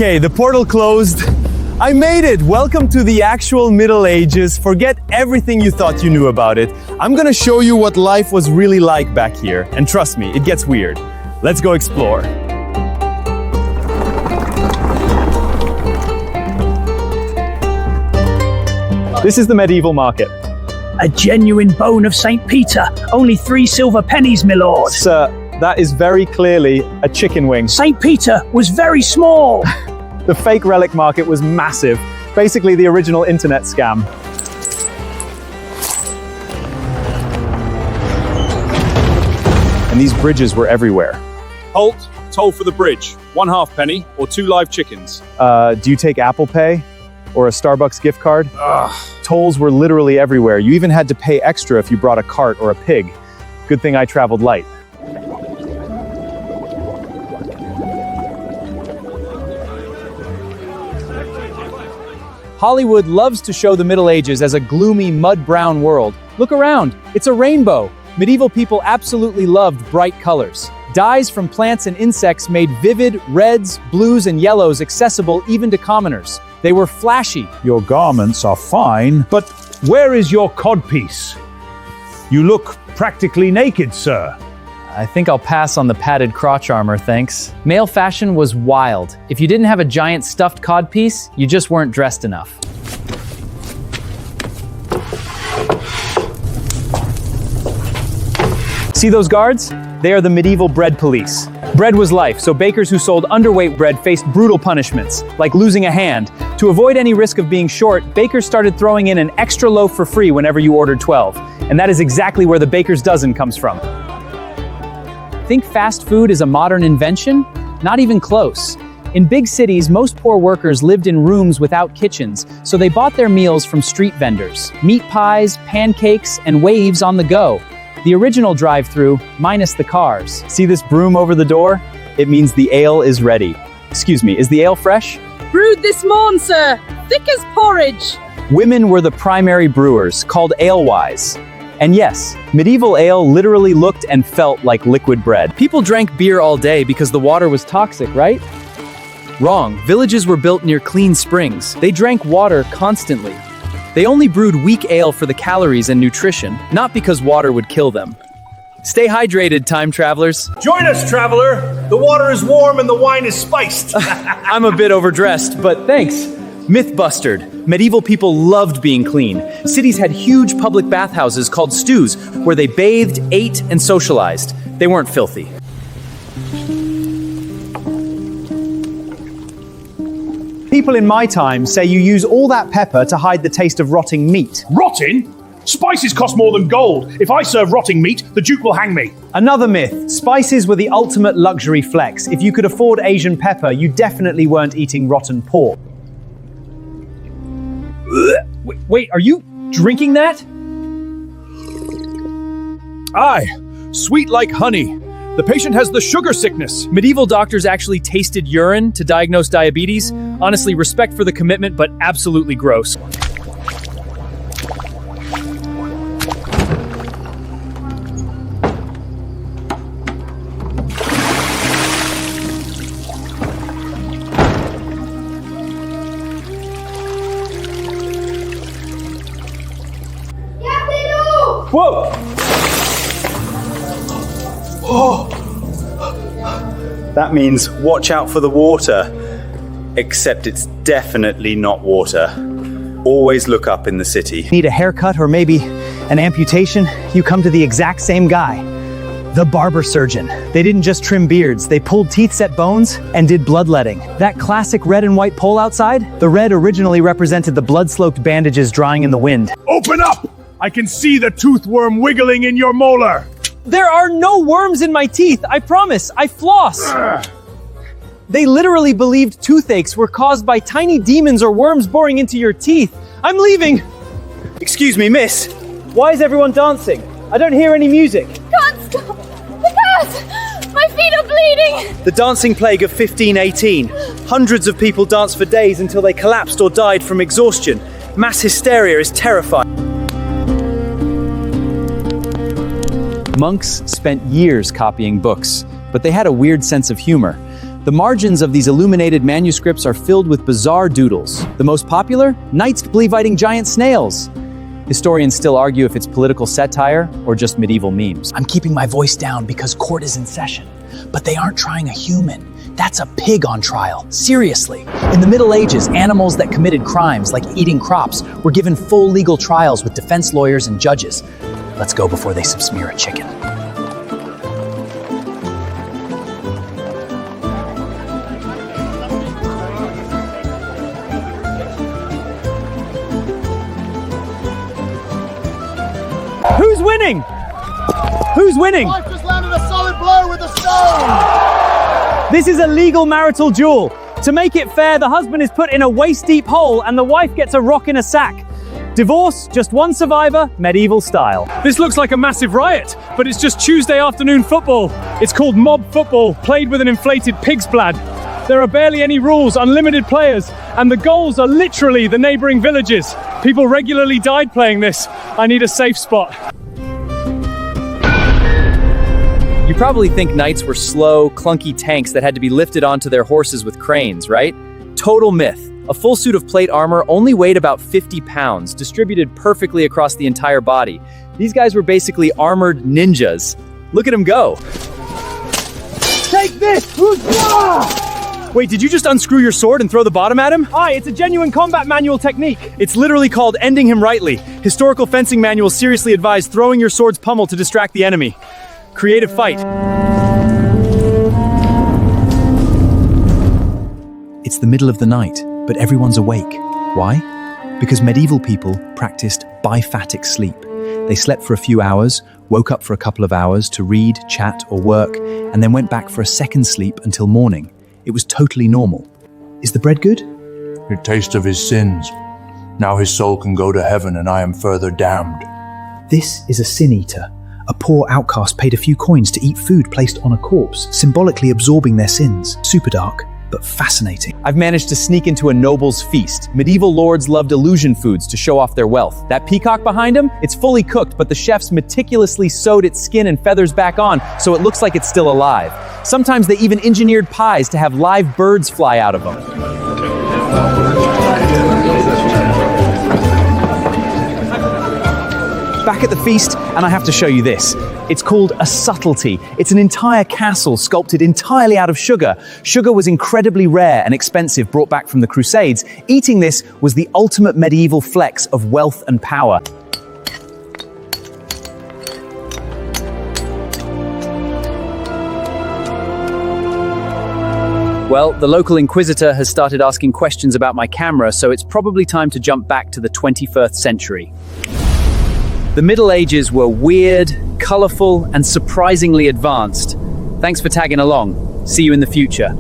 Okay, the portal closed. I made it! Welcome to the actual Middle Ages. Forget everything you thought you knew about it. I'm gonna show you what life was really like back here. And trust me, it gets weird. Let's go explore. This is the medieval market. A genuine bone of St. Peter. Only 3 silver pennies, my lord. Sir, that is very clearly a chicken wing. St. Peter was very small. The fake Relic market was massive. Basically the original internet scam. And these bridges were everywhere. Halt, toll for the bridge. 1/2 penny or 2 live chickens. Do you take Apple Pay? Or a Starbucks gift card? Ugh. Tolls were literally everywhere. You even had to pay extra if you brought a cart or a pig. Good thing I traveled light. Hollywood loves to show the Middle Ages as a gloomy, mud-brown world. Look around, it's a rainbow. Medieval people absolutely loved bright colors. Dyes from plants and insects made vivid reds, blues, and yellows accessible even to commoners. They were flashy. Your garments are fine, but where is your codpiece? You look practically naked, sir. I think I'll pass on the padded crotch armor, thanks. Male fashion was wild. If you didn't have a giant stuffed codpiece, you just weren't dressed enough. See those guards? They are the medieval bread police. Bread was life, so bakers who sold underweight bread faced brutal punishments, like losing a hand. To avoid any risk of being short, bakers started throwing in an extra loaf for free whenever you ordered 12. And that is exactly where the baker's dozen comes from. Think fast food is a modern invention? Not even close. In big cities, most poor workers lived in rooms without kitchens, so they bought their meals from street vendors. Meat pies, pancakes, and waves on the go. The original drive-thru, minus the cars. See this broom over the door? It means the ale is ready. Excuse me, is the ale fresh? Brewed this morn, sir. Thick as porridge. Women were the primary brewers, called Alewives. And yes, medieval ale literally looked and felt like liquid bread. People drank beer all day because the water was toxic, right? Wrong. Villages were built near clean springs. They drank water constantly. They only brewed weak ale for the calories and nutrition, not because water would kill them. Stay hydrated, time travelers. Join us, traveler. The water is warm and the wine is spiced. I'm a bit overdressed, but thanks. Myth-busted. Medieval people loved being clean. Cities had huge public bathhouses called stews, where they bathed, ate, and socialized. They weren't filthy. People in my time say you use all that pepper to hide the taste of rotting meat. Rotting? Spices cost more than gold. If I serve rotting meat, the Duke will hang me. Another myth. Spices were the ultimate luxury flex. If you could afford Asian pepper, you definitely weren't eating rotten pork. Wait, are you drinking that? Aye, sweet like honey. The patient has the sugar sickness. Medieval doctors actually tasted urine to diagnose diabetes. Honestly, respect for the commitment, but absolutely gross. Whoa! Oh! That means watch out for the water. Except it's definitely not water. Always look up in the city. Need a haircut or maybe an amputation? You come to the exact same guy. The Barber-Surgeon. They didn't just trim beards, they pulled teeth, set bones, and did bloodletting. That classic red and white pole outside? The red originally represented the blood-sloped bandages drying in the wind. Open up! I can see the tooth worm wiggling in your molar. There are no worms in my teeth, I promise, I floss. They literally believed toothaches were caused by tiny demons or worms boring into your teeth. I'm leaving. Excuse me, miss. Why is everyone dancing? I don't hear any music. Can't stop. The cat! My feet are bleeding. The dancing plague of 1518. Hundreds of people danced for days until they collapsed or died from exhaustion. Mass hysteria is terrifying. Monks spent years copying books, but they had a weird sense of humor. The The margins of these illuminated manuscripts are filled with bizarre doodles. The most popular? Knights believe eating giant snails. Historians still argue if it's political satire or just medieval memes. I'm keeping my voice down because court is in session. But they aren't trying a human. That's a pig on trial. Seriously. In the Middle Ages, animals that committed crimes, like eating crops, were given full legal trials with defense lawyers and judges. Let's go before they subsmear a chicken. Who's winning? Who's winning? Wife just landed a solid blow with a stone! This is a legal marital duel. To make it fair, the husband is put in a waist-deep hole and the wife gets a rock in a sack. Divorce, just one survivor, medieval style. This looks like a massive riot, but it's just Tuesday afternoon football. It's called mob football, played with an inflated pig's blood. There are barely any rules, unlimited players, and the goals are literally the neighboring villages. People regularly died playing this. I need a safe spot. You probably think knights were slow, clunky tanks that had to be lifted onto their horses with cranes, right? Total myth. A full suit of plate armor only weighed about 50 pounds, distributed perfectly across the entire body. These guys were basically armored ninjas. Look at them go. Take this! Wait, did you just unscrew your sword and throw the bottom at him? Aye, it's a genuine combat manual technique. It's literally called ending him rightly. Historical fencing manuals seriously advise throwing your sword's pommel to distract the enemy. Creative fight. It's the middle of the night, but everyone's awake. Why? Because medieval people practiced Biphasic sleep. They slept for a few hours, woke up for a couple of hours to read, chat, or work, and then went back for a second sleep until morning. It was totally normal. Is the bread good? It tastes of his sins. Now his soul can go to heaven and I am further damned. This is a sin eater. A poor outcast paid a few coins to eat food placed on a corpse, symbolically absorbing their sins. Super dark, but fascinating. I've managed to sneak into a noble's feast. Medieval lords loved illusion foods to show off their wealth. That peacock behind him, it's fully cooked, but the chefs meticulously sewed its skin and feathers back on so it looks like it's still alive. Sometimes they even engineered pies to have live birds fly out of them. Back at the feast, and I have to show you this. It's called a subtlety. It's an entire castle sculpted entirely out of sugar. Sugar was incredibly rare and expensive, brought back from the Crusades. Eating this was the ultimate medieval flex of wealth and power. Well, the local Inquisitor has started asking questions about my camera, so it's probably time to jump back to the 21st century. The Middle Ages were weird, colorful, and surprisingly advanced. Thanks for tagging along. See you in the future.